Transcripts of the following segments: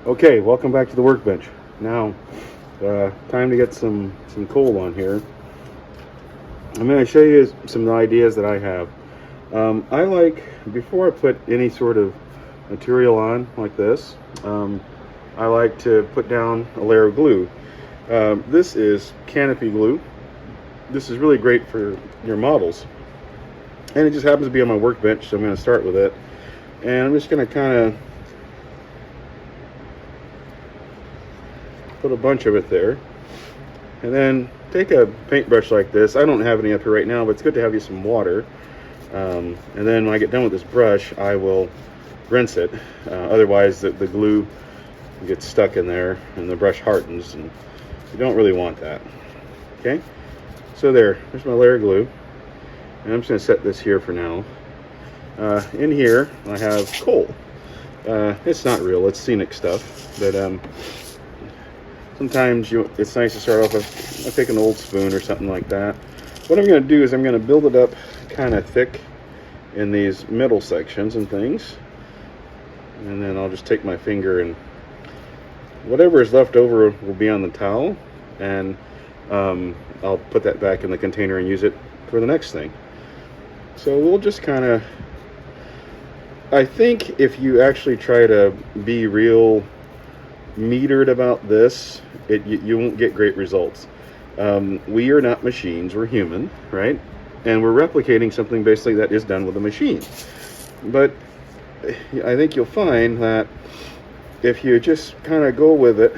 Okay, welcome back to the workbench. Now, time to get some coal on here. I'm going to show you some ideas that I have. I like, before I put any sort of material on like this, I like to put down a layer of glue. This is canopy glue. This is really great for your models. And it just happens to be on my workbench, so I'm going to start with it. And I'm just going to kind of put a bunch of it there, and then take a paintbrush like this. I don't have any up here right now, but it's good to have you some water. And then when I get done with this brush, I will rinse it. Otherwise, the glue gets stuck in there, and the brush hardens, and you don't really want that. Okay, so there's my layer of glue, and I'm just going to set this here for now. In here, I have coal. It's not real; it's scenic stuff, but sometimes it's nice to start off with, I'll take an old spoon or something like that. What I'm going to do is I'm going to build it up kind of thick in these middle sections and things. And then I'll just take my finger, and whatever is left over will be on the towel. And I'll put that back in the container and use it for the next thing. So we'll just kind of, I think if you actually try to be real metered about this, you won't get great results. We are not machines, we're human, right? And we're replicating something basically that is done with a machine. But I think you'll find that if you just kind of go with it,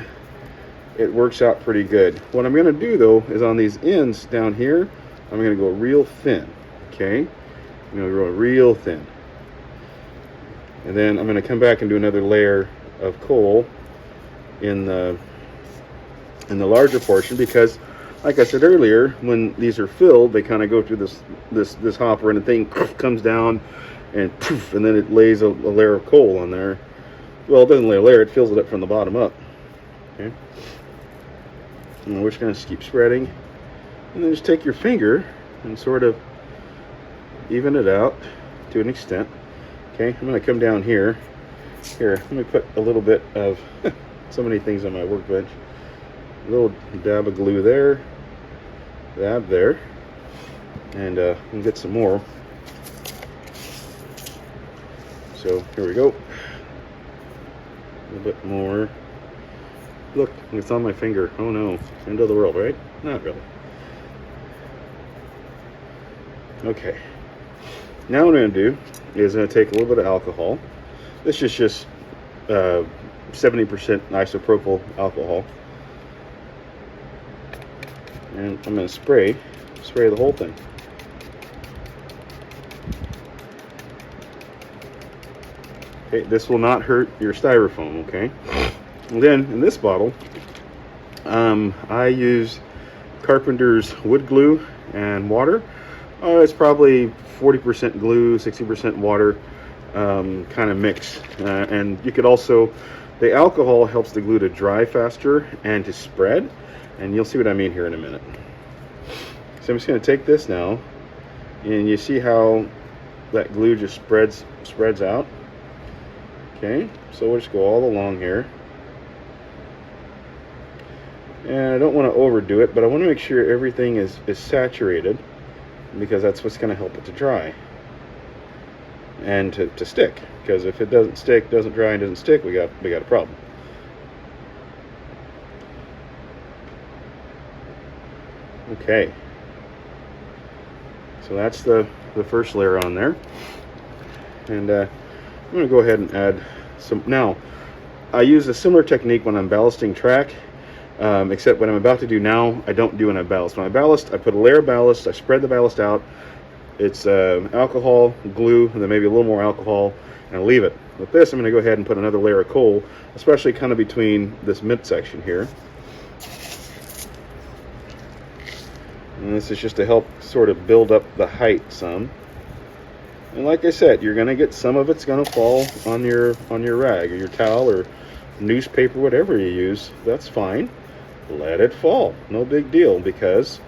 it works out pretty good. What I'm going to do though is on these ends down here, I'm going to go real thin. Okay, I'm going to go real thin, and then I'm going to come back and do another layer of coal in the larger portion, because like I said earlier, when these are filled, they kind of go through this hopper, and the thing comes down and poof, and then it lays a layer of coal on there. Well, it doesn't lay a layer, it fills it up from the bottom up. Okay, and we're just going to keep spreading, and then just take your finger and sort of even it out to an extent. Okay, I'm going to come down here. Let me put a little bit of so many things on my workbench. A little dab of glue there, dab there, and we'll get some more. So here we go. A little bit more. Look, it's on my finger. Oh no, end of the world, right? Not really. Okay. Now what I'm going to do is I'm going to take a little bit of alcohol. This is just 70% isopropyl alcohol, and I'm going to spray the whole thing. Okay, this will not hurt your styrofoam. Okay, and then in this bottle, I use Carpenter's wood glue and water. It's probably 40% glue, 60% water. Kind of mix, and you could also, the alcohol helps the glue to dry faster and to spread, and you'll see what I mean here in a minute. So I'm just going to take this now, and you see how that glue just spreads out. Okay, so we'll just go all along here, and I don't want to overdo it, but I want to make sure everything is saturated, because that's what's going to help it to dry and to stick. Because if it doesn't stick, doesn't dry, and doesn't stick, we got a problem. Okay, so that's the first layer on there, and I'm going to go ahead and add some. Now, I use a similar technique when I'm ballasting track, except what I'm about to do now, I don't do when I ballast. When I ballast, I put a layer of ballast, I spread the ballast out. It's alcohol, glue, and then maybe a little more alcohol, and I leave it. With this, I'm going to go ahead and put another layer of coal, especially kind of between this midsection here. And this is just to help sort of build up the height some. And like I said, you're going to get some of it's going to fall on your rag or your towel or newspaper, whatever you use. That's fine. Let it fall. No big deal, because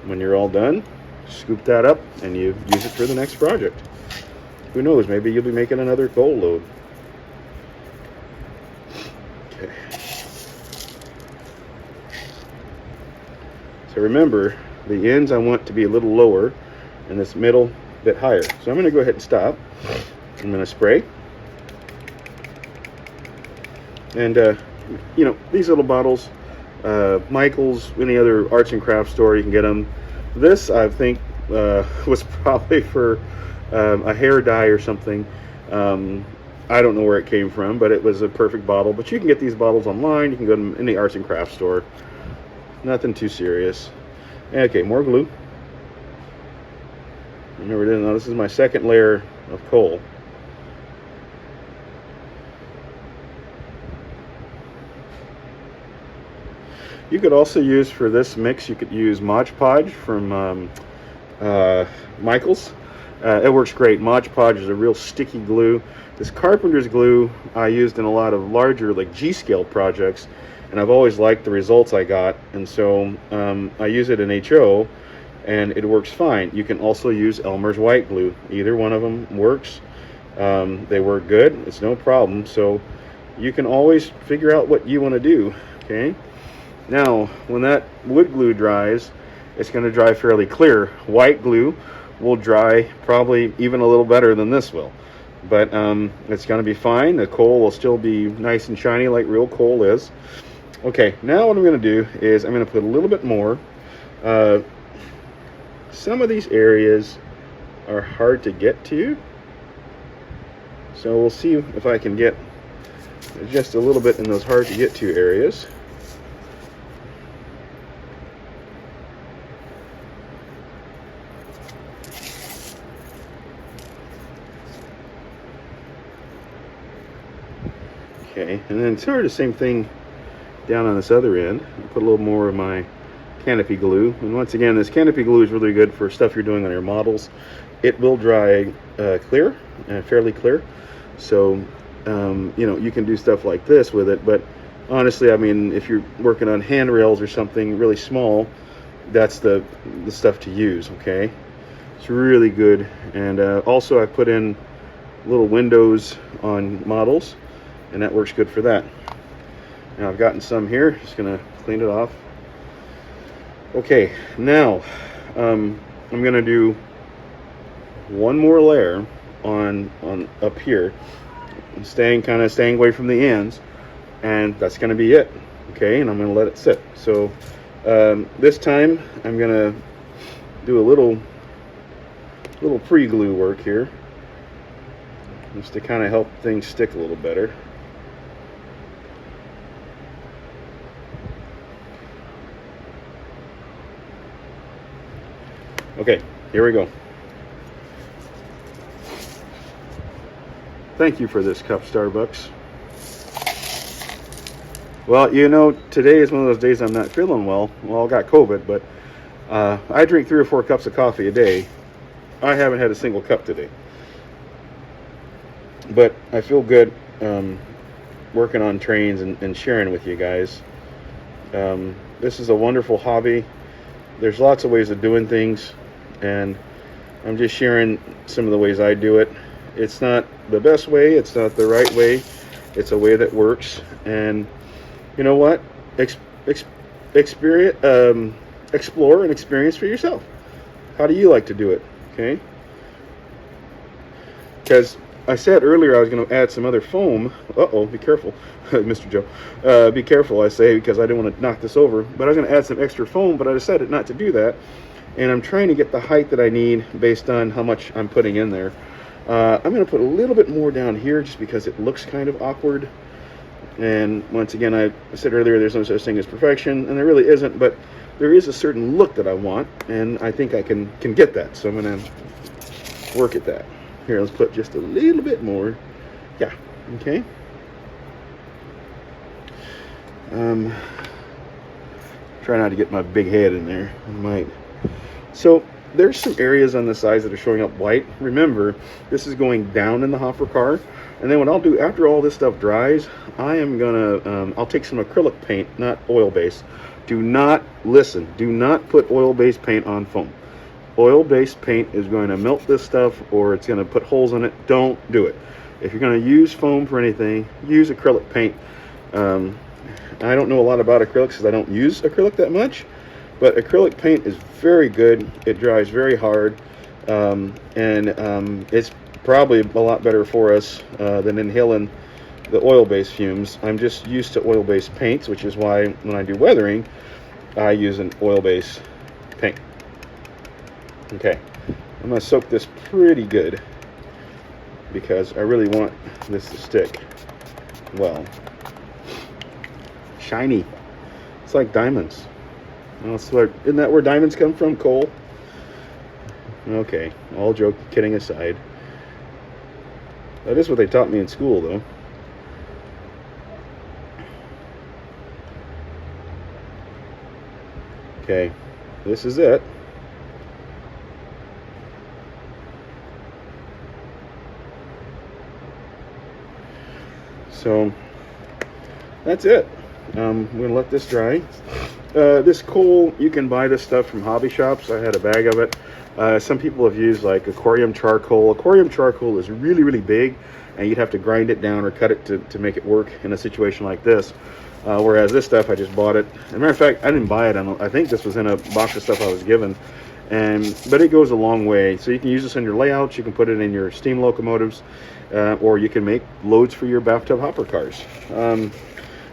when you're all done, scoop that up and you use it for the next project. Who knows, maybe you'll be making another coal load. Okay. So remember, the ends I want to be a little lower and this middle bit higher. So I'm going to go ahead and stop. I'm going to spray. And, you know, these little bottles, Michael's, any other arts and crafts store, you can get them. This, I think, was probably for a hair dye or something. I don't know where it came from, but it was a perfect bottle. But you can get these bottles online. You can go to any arts and crafts store. Nothing too serious. Okay, more glue. Remember, this is my second layer of coal. You could also use, for this mix, you could use Mod Podge from Michael's. It works great. Mod Podge is a real sticky glue. This Carpenter's glue I used in a lot of larger, like G-scale projects, and I've always liked the results I got, and so I use it in HO, and it works fine. You can also use Elmer's white glue. Either one of them works. They work good. It's no problem. So you can always figure out what you want to do. Okay. Now, when that wood glue dries, it's going to dry fairly clear. White glue will dry probably even a little better than this will. But it's going to be fine. The coal will still be nice and shiny like real coal is. Okay, now what I'm going to do is I'm going to put a little bit more. Some of these areas are hard to get to. So we'll see if I can get just a little bit in those hard to get to areas. Okay, and then sort of the same thing down on this other end. I'll put a little more of my canopy glue. And once again, this canopy glue is really good for stuff you're doing on your models. It will dry clear, fairly clear. So, you know, you can do stuff like this with it. But honestly, I mean, if you're working on handrails or something really small, that's the stuff to use, okay? It's really good. And also I put in little windows on models, and that works good for that. Now I've gotten some here, just gonna clean it off. Okay, now I'm gonna do one more layer on up here, staying away from the ends, and that's gonna be it. Okay, and I'm gonna let it sit. So this time I'm gonna do a little pre-glue work here, just to kind of help things stick a little better. Okay, here we go. Thank you for this cup, Starbucks. Well, you know, today is one of those days I'm not feeling well. Well, I got COVID, but I drink 3 or 4 cups of coffee a day. I haven't had a single cup today. But I feel good working on trains and sharing with you guys. This is a wonderful hobby. There's lots of ways of doing things, and I'm just sharing some of the ways I do it. It's not the best way, it's not the right way, it's a way that works. And you know what? Explore and experience for yourself. How do you like to do it? Okay? Because I said earlier I was going to add some other foam. Uh-oh, be careful, Mr. Joe. Be careful, I say, because I didn't want to knock this over. But I was going to add some extra foam, but I decided not to do that. And I'm trying to get the height that I need based on how much I'm putting in there. I'm going to put a little bit more down here just because it looks kind of awkward. And once again, I said earlier there's no such thing as perfection, and there really isn't, but there is a certain look that I want, and I think I can get that. So I'm going to work at that. Here, let's put just a little bit more. Yeah, okay. Try not to get my big head in there. I might. So there's some areas on the sides that are showing up white. Remember, this is going down in the hopper car. And then what I'll do after all this stuff dries, I am gonna, I'll take some acrylic paint, not oil-based. Do not put oil-based paint on foam. Oil-based paint is going to melt this stuff, or it's going to put holes in it. Don't do it. If you're going to use foam for anything, use acrylic paint. Um, I don't know a lot about acrylics because I don't use acrylic that much, but acrylic paint is very good. It dries very hard, and it's probably a lot better for us than inhaling the oil-based fumes. I'm just used to oil-based paints, which is why when I do weathering, I use an oil-based paint. Okay, I'm going to soak this pretty good because I really want this to stick well. Shiny. It's like diamonds. Isn't that where diamonds come from? Coal? Okay, all joke, kidding aside. That is what they taught me in school, though. Okay, this is it. So that's it. I'm going to let this dry. This coal, you can buy this stuff from hobby shops. I had a bag of it. Some people have used like aquarium charcoal. Aquarium charcoal is really, really big, and you'd have to grind it down or cut it to make it work in a situation like this. Whereas this stuff, I just bought it. As a matter of fact, I didn't buy it. I think this was in a box of stuff I was given. But it goes a long way. So you can use this in your layouts. You can put it in your steam locomotives, or you can make loads for your bathtub hopper cars.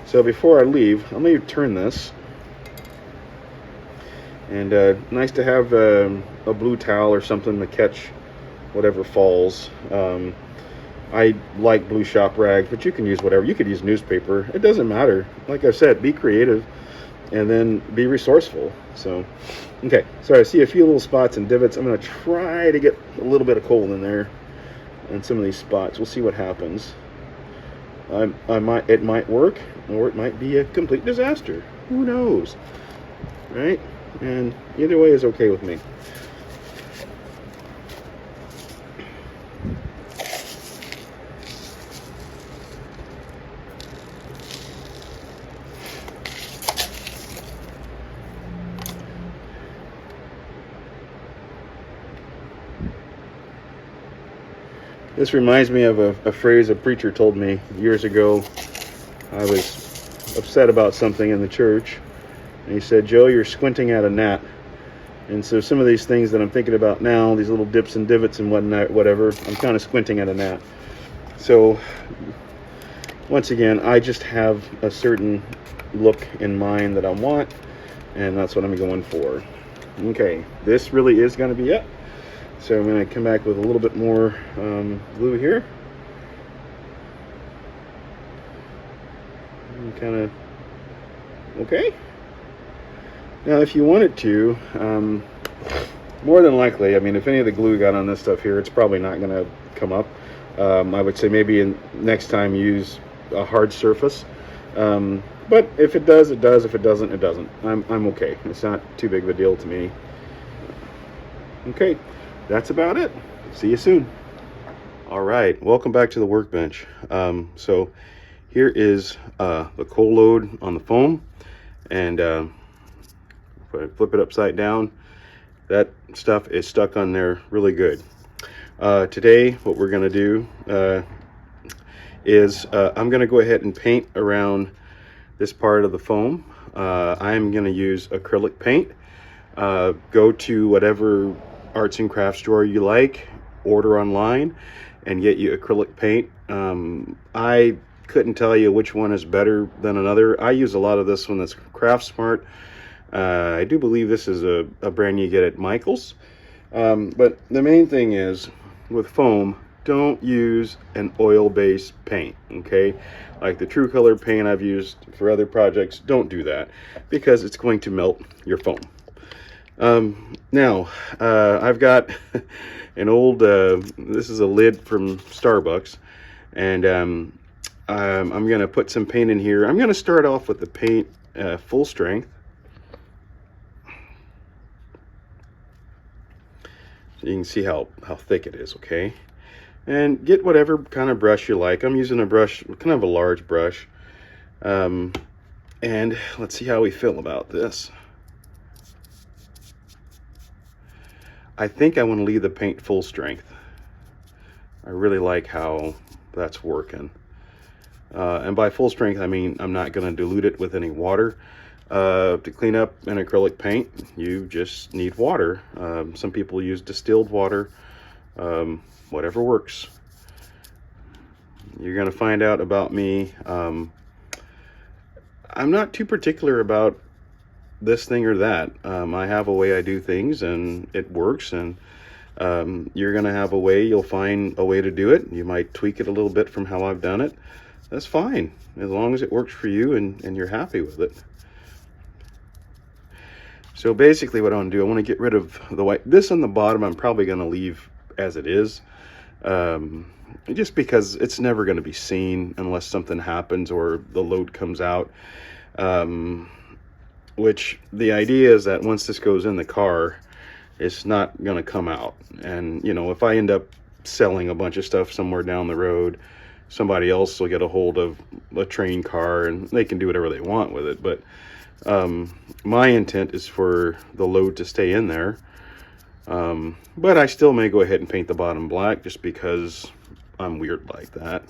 So before I leave, let me turn this. And nice to have a blue towel or something to catch whatever falls. I like blue shop rags, but you can use whatever. You could use newspaper. It doesn't matter. Like I said, be creative and then be resourceful. So, okay. So I see a few little spots and divots. I'm going to try to get a little bit of coal in there in some of these spots. We'll see what happens. It might work, or it might be a complete disaster. Who knows? Right? And either way is okay with me. This reminds me of a phrase a preacher told me years ago. I was upset about something in the church, and he said, "Joe, you're squinting at a gnat." And so some of these things that I'm thinking about now, these little dips and divots and whatnot, whatever, I'm kind of squinting at a gnat. So once again, I just have a certain look in mind that I want, and that's what I'm going for. Okay, this really is going to be it. So I'm going to come back with a little bit more glue here. Kind of, okay. Now if you wanted to, more than likely, I mean, if any of the glue got on this stuff here, it's probably not going to come up. I would say maybe next time use a hard surface. But if it does, it does. If it doesn't, it doesn't. I'm okay. It's not too big of a deal to me. Okay, that's about it. See you soon. All right, welcome back to the workbench. So here is the coal load on the foam, and if I flip it upside down, that stuff is stuck on there really good. Today, what we're going to do is I'm going to go ahead and paint around this part of the foam. I'm going to use acrylic paint. Go to whatever arts and crafts store you like, order online, and get you acrylic paint. I couldn't tell you which one is better than another. I use a lot of this one that's Craft Smart. I do believe this is a brand you get at Michael's. But the main thing is, with foam, don't use an oil-based paint, okay? Like the True Color paint I've used for other projects, don't do that, because it's going to melt your foam. Now, I've got an old, this is a lid from Starbucks, and I'm going to put some paint in here. I'm going to start off with the paint full strength. You can see how thick it is, okay? And get whatever kind of brush you like. I'm using a brush, kind of a large brush. And let's see how we feel about this. I think I want to leave the paint full strength. I really like how that's working. And by full strength, I mean I'm not going to dilute it with any water. To clean up an acrylic paint, you just need water. Some people use distilled water, whatever works. You're going to find out about me. I'm not too particular about this thing or that. I have a way I do things and it works, and you're going to have a way, you'll find a way to do it. You might tweak it a little bit from how I've done it. That's fine, as long as it works for you and you're happy with it. So basically what I want to do, I want to get rid of the white. This on the bottom I'm probably going to leave as it is, just because it's never going to be seen unless something happens or the load comes out. Which the idea is that once this goes in the car, it's not going to come out. And you know, if I end up selling a bunch of stuff somewhere down the road, somebody else will get a hold of a train car and they can do whatever they want with it. But my intent is for the load to stay in there. But I still may go ahead and paint the bottom black just because I'm weird like that.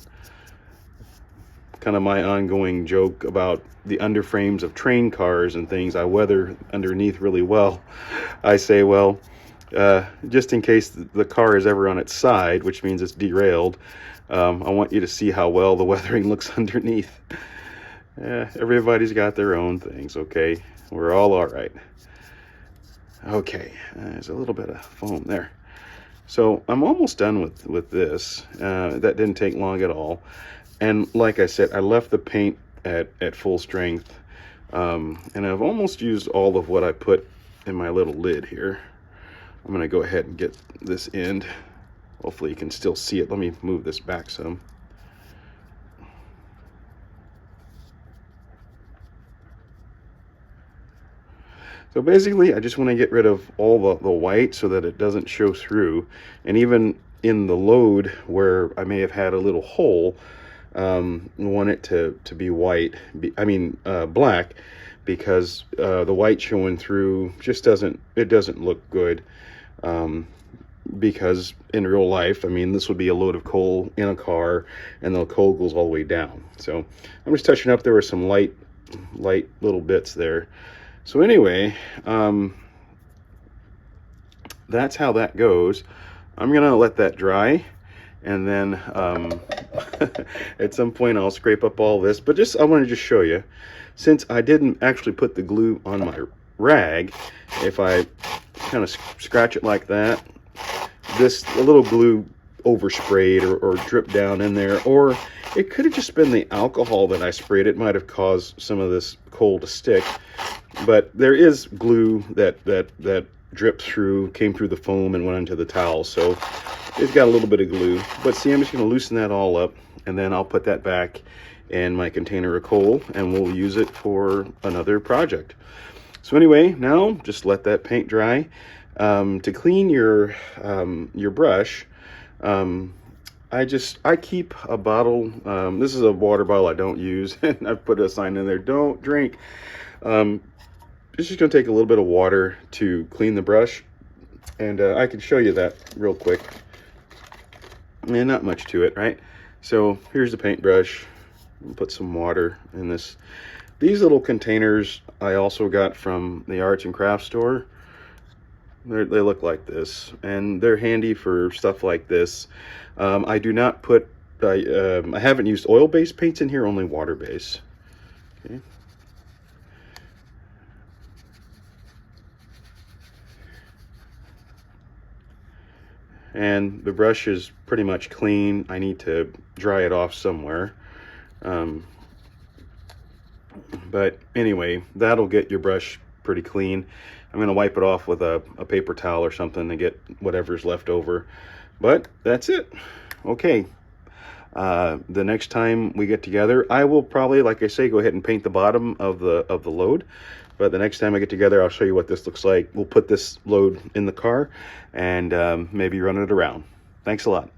Kind of my ongoing joke about the underframes of train cars and things. I weather underneath really well. I say, well, just in case the car is ever on its side, which means it's derailed, I want you to see how well the weathering looks underneath. Everybody's got their own things, okay? We're all right. Okay, there's a little bit of foam there. So I'm almost done with this. That didn't take long at all. And like I said, I left the paint at full strength. And I've almost used all of what I put in my little lid here. I'm going to go ahead and get this end. Hopefully you can still see it. Let me move this back some. So basically, I just want to get rid of all the white so that it doesn't show through. And even in the load where I may have had a little hole, want it to be white, black, because the white showing through just doesn't look good. Because in real life, I mean, this would be a load of coal in a car and the coal goes all the way down. So I'm just touching up. There were some light little bits there. So anyway, that's how that goes. I'm gonna let that dry, and then at some point I'll scrape up all this. But I want to just show you, since I didn't actually put the glue on my rag, if I kind of scratch it like that, a little glue oversprayed or dripped down in there, or it could have just been the alcohol that I sprayed. It might have caused some of this coal to stick. But there is glue that dripped through, came through the foam and went into the towel. So it's got a little bit of glue. But see, I'm just going to loosen that all up, and then I'll put that back in my container of coal, and we'll use it for another project. So anyway, now just let that paint dry. To clean your brush, I keep a bottle. This is a water bottle I don't use, and I've put a sign in there, don't drink. It's just going to take a little bit of water to clean the brush, and I can show you that real quick. And not much to it, right? So here's the paintbrush. Put some water in this. These little containers I also got from the arts and crafts store. They look like this, and they're handy for stuff like this. I do not put, I haven't used oil-based paints in here, only water-based. Okay. And the brush is pretty much clean. I need to dry it off somewhere. But anyway, that'll get your brush pretty clean. I'm going to wipe it off with a paper towel or something to get whatever's left over. But that's it. Okay. The next time we get together, I will probably, like I say, go ahead and paint the bottom of the load. But the next time I get together, I'll show you what this looks like. We'll put this load in the car and maybe run it around. Thanks a lot.